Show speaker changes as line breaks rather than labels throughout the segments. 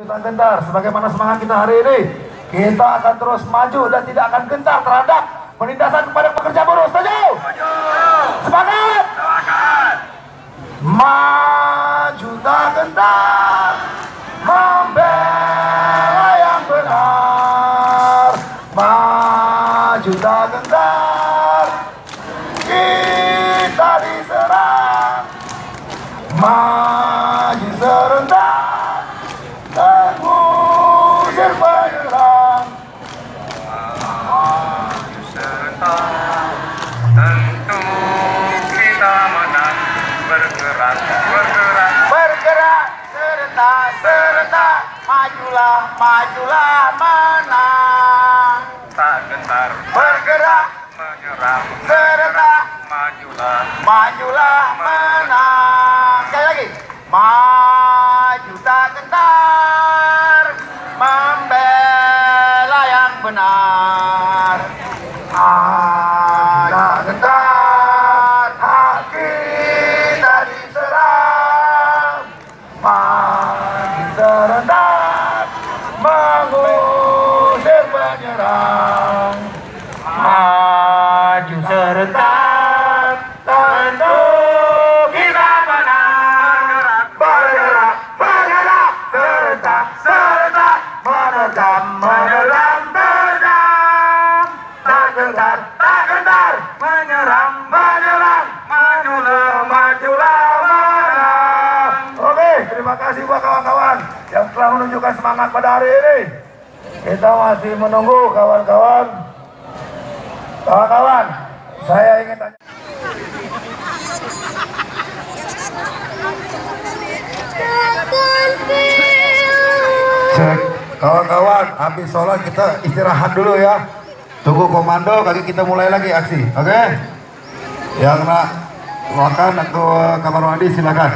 Kita gentar, sebagaimana semangat kita hari ini, kita akan terus maju dan tidak akan gentar terhadap penindasan kepada pekerja buruh. Setuju? Semangat! Maju tak gentar, membela yang benar. Maju tak gentar, kita diserang. Maju serentak, mengusir penyerang.
Maju serentak, tentu kita menang. Bergerak, bergerak,
Bergerak serentak, majulah, majulah, menang.
tak gentar,
Bergerak
menyerang,
serentak,
majulah,
majulah, menang. Sekali lagi, maju tak gentar, membela yang benar. Tak gentar, hak kita diserang. Maju serentak, mengusir penyerang. Maju serentak, tentu kita menang. Bergerak, bergerak, serentak, serentak, menerjang, menyerang, terjang. Tak gentar, menyerang, menyerang, majulah, majulah, menang. Oke, terima kasih buat kawan-kawan yang telah menunjukkan semangat pada hari ini. Kita masih menunggu kawan-kawan. Kawan-kawan, saya ingin tanya. Cek, kawan-kawan, habis sholat kita istirahat dulu ya. Tunggu komando, kaki kita mulai lagi aksi, oke? Yang nak makan atau kamar mandi silakan.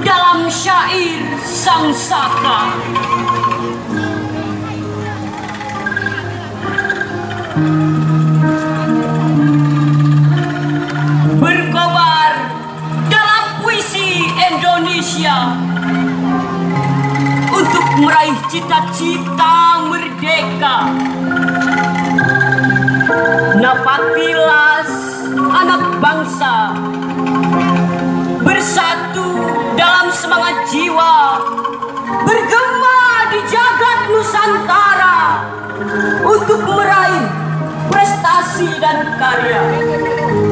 Dalam syair sang saka, berkobar dalam puisi Indonesia untuk meraih cita-cita merdeka. Napaktilas anak bangsa bersatu dalam semangat jiwa, bergema di jagat Nusantara untuk meraih prestasi dan karya.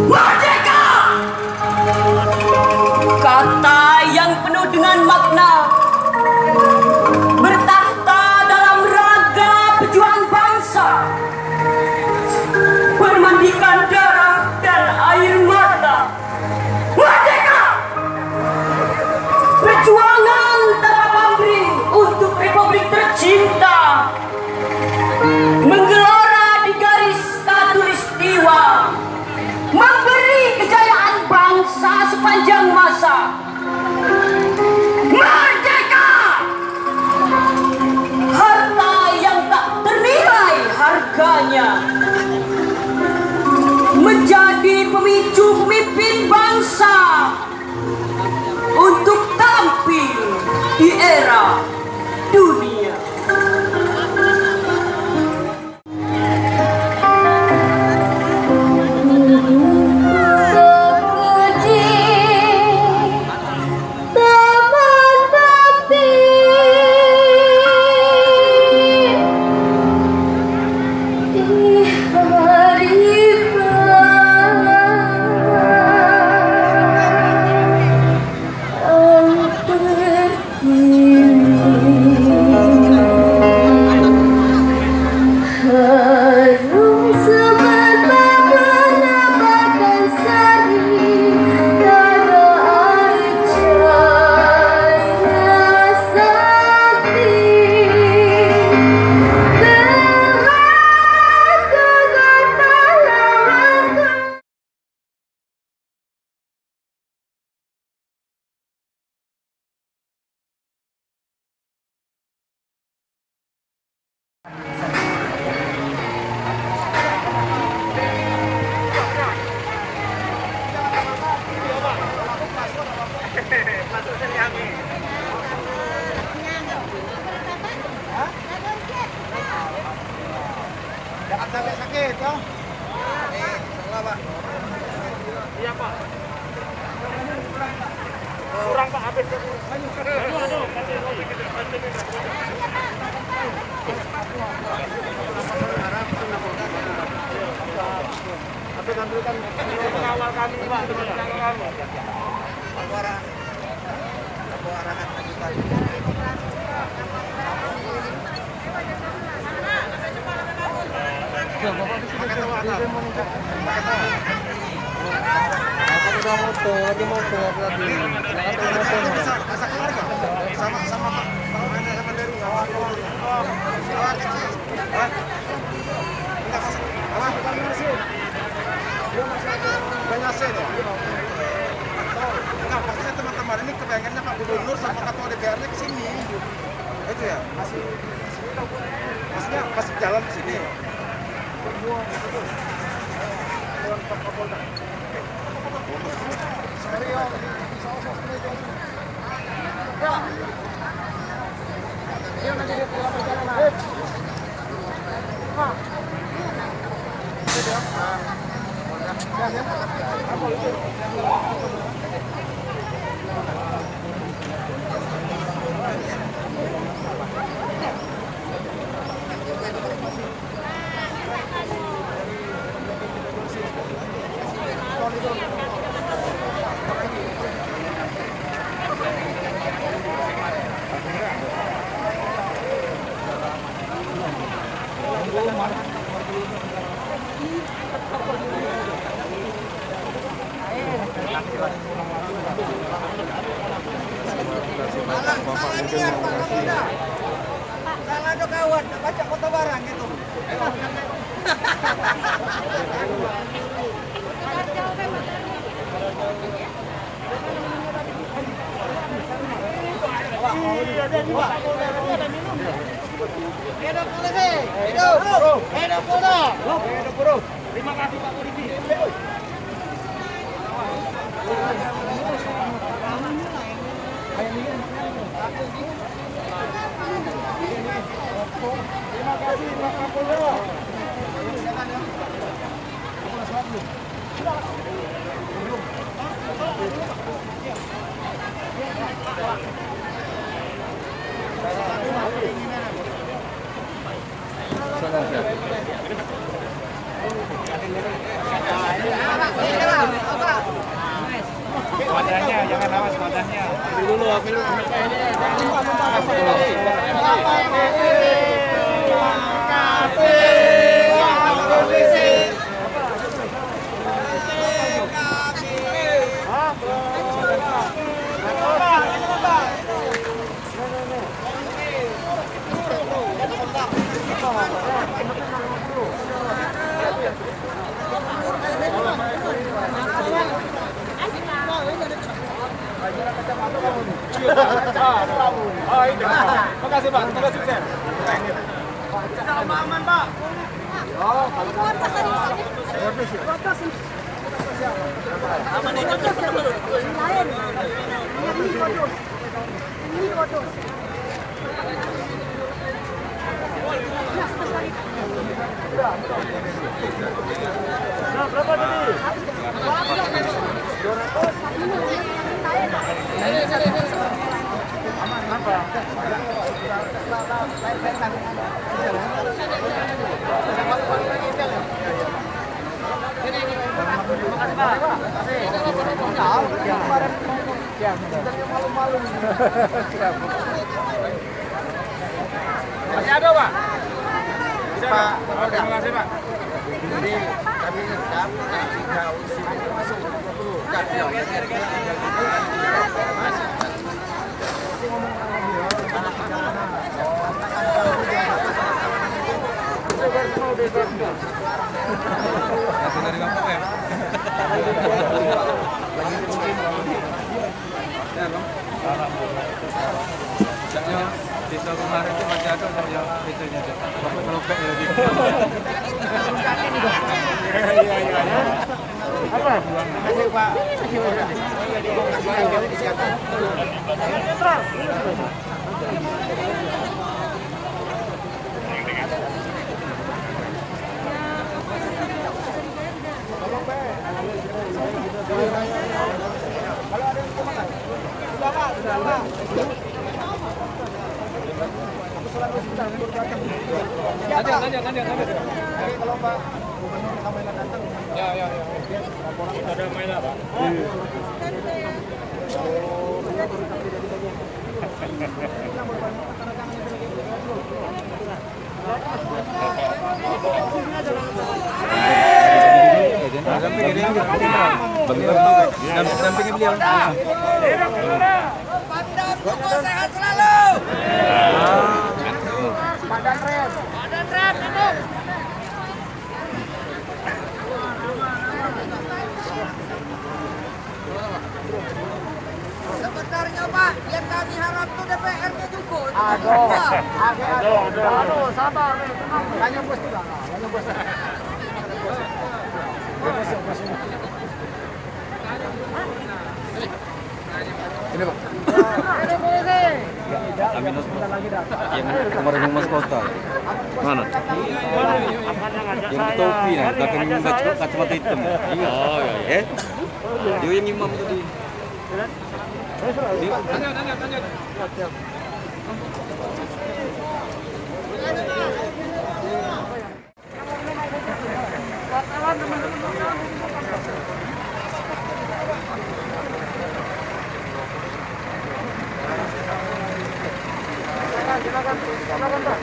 Merdeka! Kata yang penuh dengan makna, bertahta dalam raga pejuang bangsa, bermandikan darah dan air mata. Merdeka! Perjuangan tanpa pamrih untuk Republik tercinta, menggelora di garis khatulistiwa, memberi kejayaan bangsa sepanjang masa. Merdeka!
Iya Pak. Kurang Pak habis. Ambilkan pengawal kami Pak, pengawal kami.
Maksudnya teman-teman ini kepengennya Pak Gubernur sama Ketua DPR-nya ke sini. Itu ya? Maksudnya masih jalan ke sini. Salah dong kawan, baca kota barang gitu. Terima kasih Pak Polisi. Terima kasih Pak Kapolda.
Wadahnya, jangan awas wadahnya. Ambil dulu, ambil dulu.
Makasih Pak, semoga sukses. Aman Pak. Oh, aman ini nah, berapa tadi? Aman, apa? Masih ada Pak? Pak, terima kasih Pak. Jadi kami dapat 3 usi masuk 20. Dari Bangkok ya? Puncaknya desa kemarin itu masih ada yang desanya ada. Bapak melopek ya di. Iya. Apa? Kasih Pak.
Lanjut.
Jadi kalau Pak Gubernur sama yang datang.
Ya. Ada main apa?
Dampingi beliau. Sehat selalu. Badan rem itu. Sebenarnya Pak, yang kami harap tuh DPR-nya cukup. Aduh, sabar nih, tenang. Hanya bos juga, hanya bos. Ini Pak.
Yang kemarin Mas Kota. Mana? Yang topi nih, belakang kacamata hitam. Iya. Oh iya. Dia yang imam tadi.
Tanya.
Silakan Pak.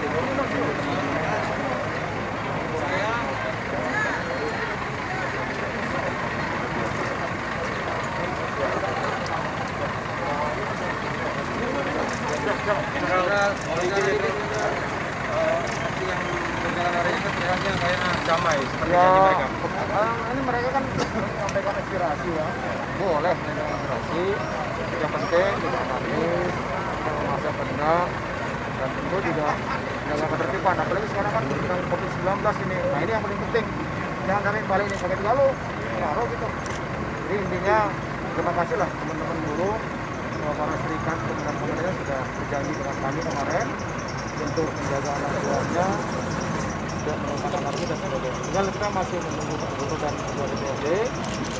Damai seperti
Ya,
mereka.
ini mereka kan menyampaikan aspirasi ya. Boleh menyampaikan aspirasi. Yang penting tidak manis, masa benar, dan tentu juga menjaga ketertiban. Apalagi sekarang kan sedang COVID-19 ini. Nah ini yang paling penting. Jangan sampai balik ini pakai lalu, taruh gitu. Jadi intinya terima kasih lah teman-teman buruh, para serikat dan pemerintah sudah berjanji dengan kami kemarin untuk menjaga anak buahnya, tidak merupakan narkoba dan sebagainya. Tinggal kita masih menunggu Pak Gubernur dan Ketua DPRD.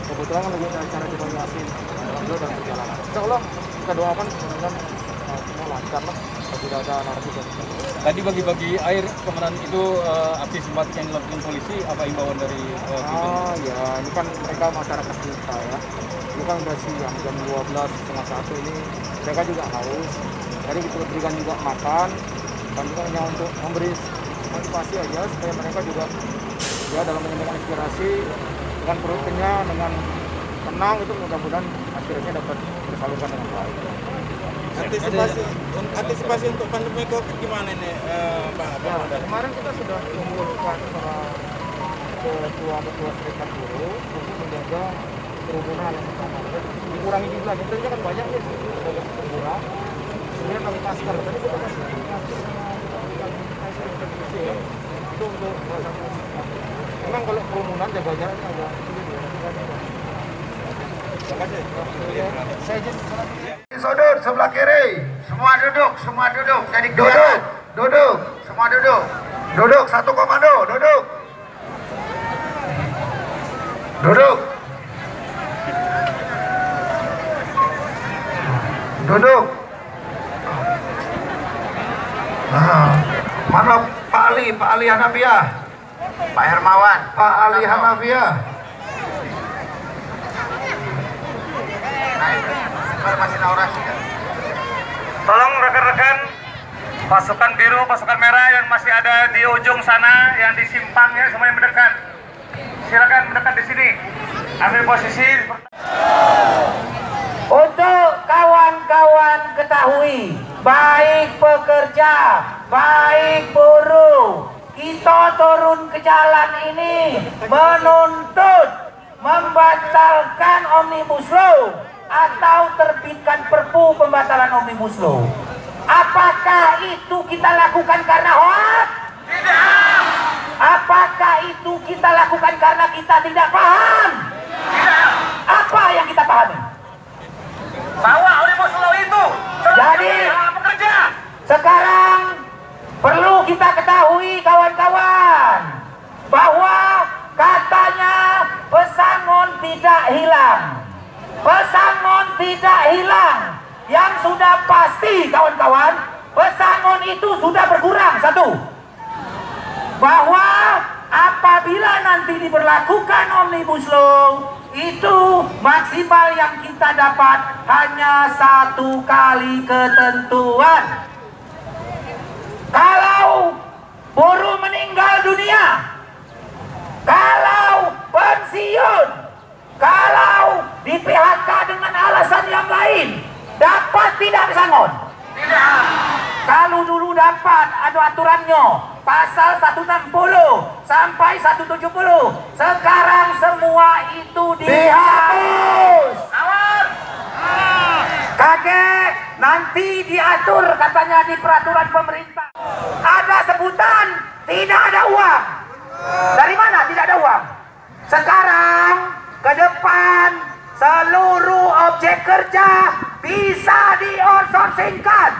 Kebetulan lagi ada acara evaluasi alhamdulillah dan perjalanan. Insya Allah kita doakan mudah-mudahan semua lancar lah, tidak ada narkoba.
Tadi bagi-bagi air kemarin itu aktivitas yang dilakukan polisi, apa imbauan dari
Ya ini kan mereka masyarakat kita ya. Ini kan udah siang jam 12:30 ini mereka juga haus. Jadi kita berikan juga makan dan juga hanya untuk memberi motivasi aja supaya mereka juga ya dalam menyampaikan aspirasi dengan perut kenyang, dengan tenang, itu mudah-mudahan aspirasinya dapat tersalurkan dengan baik.
Antisipasi untuk pandemi COVID gimana nih, Pak?
Kemarin kita sudah mengumpulkan para ketua-ketua serikat buruh untuk menjaga kerumunan yang pertama. Dikurangi jumlah, jumlahnya kan banyak nih, berkurang. Kemudian pakai masker, tadi kita kasih itu untuk memang kalau kerumunan jaga jaraknya agak sulit ya. Terima kasih. Saya izin
Sudut sebelah kiri. Semua duduk. Jadi duduk. Semua duduk. Duduk, satu komando, duduk. Mana Pak Ali Hanafiah?
Pak Hermawan.
Pak Ali Hanafiah.
Masih orasi ya. Tolong rekan-rekan pasukan biru, pasukan merah yang masih ada di ujung sana, yang di simpang ya, semuanya mendekat. Silakan mendekat di sini. Ambil posisi.
Untuk kawan-kawan ketahui, baik pekerja, baik buruh, kita turun ke jalan ini menuntut membatalkan Omnibus Law atau terbitkan Perpu pembatalan Omnibus Law. Apakah itu kita lakukan karena hoak?
Tidak.
Apakah itu kita lakukan karena kita tidak paham?
Tidak.
Apa yang kita pahami?
Bahwa Omnibus Law itu
Jadi
pekerja.
sekarang perlu kita ketahui kawan-kawan bahwa katanya pesangon tidak hilang. Pesangon tidak hilang. Yang sudah pasti kawan-kawan, pesangon itu sudah berkurang. Satu, bahwa apabila nanti diberlakukan Omnibus Law, itu maksimal yang kita dapat hanya 1 kali ketentuan. Kalau buruh meninggal dunia, kalau pensiun, kalau di PHK dengan alasan yang lain, dapat tidak pesangon? Tidak. Kalau dulu dapat, ada aturannya, pasal 160 sampai 170. Sekarang semua itu dihapus. Kaget, nanti diatur katanya di peraturan pemerintah. Ada sebutan, tidak ada uang. Dari mana tidak ada uang? Sekarang ke depan seluruh objek kerja bisa di-outsourcingkan.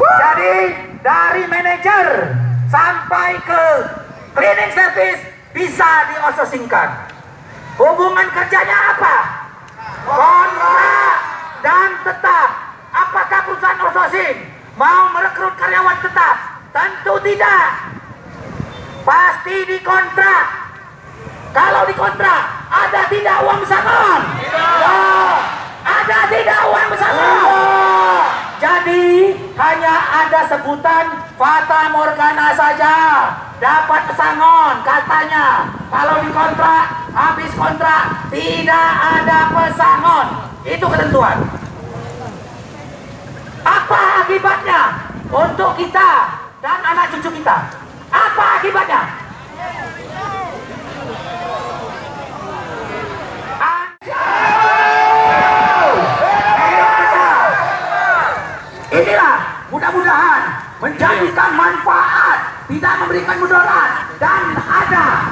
Jadi dari manajer sampai ke cleaning service bisa di-outsourcingkan. Hubungan kerjanya apa? Kontrak dan tetap. Apakah perusahaan outsourcing mau merekrut karyawan tetap? Tentu tidak. Pasti dikontrak. Kalau dikontrak, ada tidak uang pesangon? Tidak. Ada tidak uang pesangon? Jadi hanya ada sebutan fata morgana saja dapat pesangon katanya. Kalau dikontrak, habis kontrak tidak ada pesangon. Itu ketentuan. Apa akibatnya untuk kita dan anak cucu kita? Apa akibatnya? Inilah mudah-mudahan menjadikan manfaat, tidak memberikan mudarat, dan ada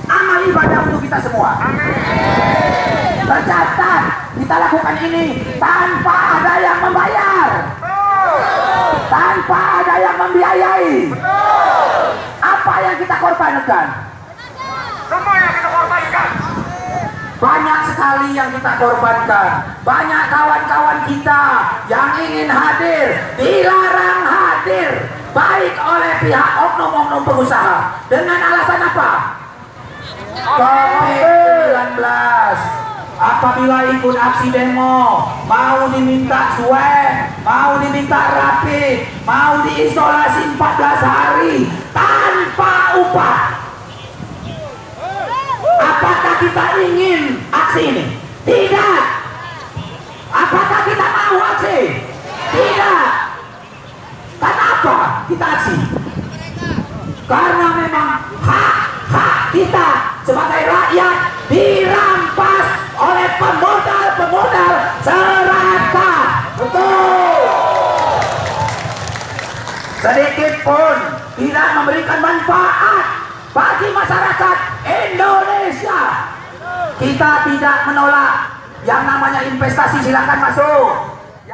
amal ibadah untuk kita semua. Tercatat kita lakukan ini tanpa ada yang membayar, tanpa ada yang membiayai. Apa yang kita korbankan? Semua yang kita korbankan. Banyak sekali yang kita korbankan. Banyak kawan-kawan kita yang ingin hadir dilarang hadir, baik oleh pihak oknum-oknum pengusaha. Dengan alasan apa? COVID-19. Apabila ikut aksi demo, mau diminta swab, mau diminta rapid, mau diisolasi 14 hari tanpa upah. Apakah kita ingin aksi ini? Tidak. Apakah kita mau aksi? Tidak. Kenapa kita aksi? Karena memang hak-hak kita sebagai rakyat dirampas oleh pemodal-pemodal serakah. Betul. Sedikit pun tidak memberikan manfaat bagi masyarakat Indonesia. Kita tidak menolak yang namanya investasi, silakan masuk.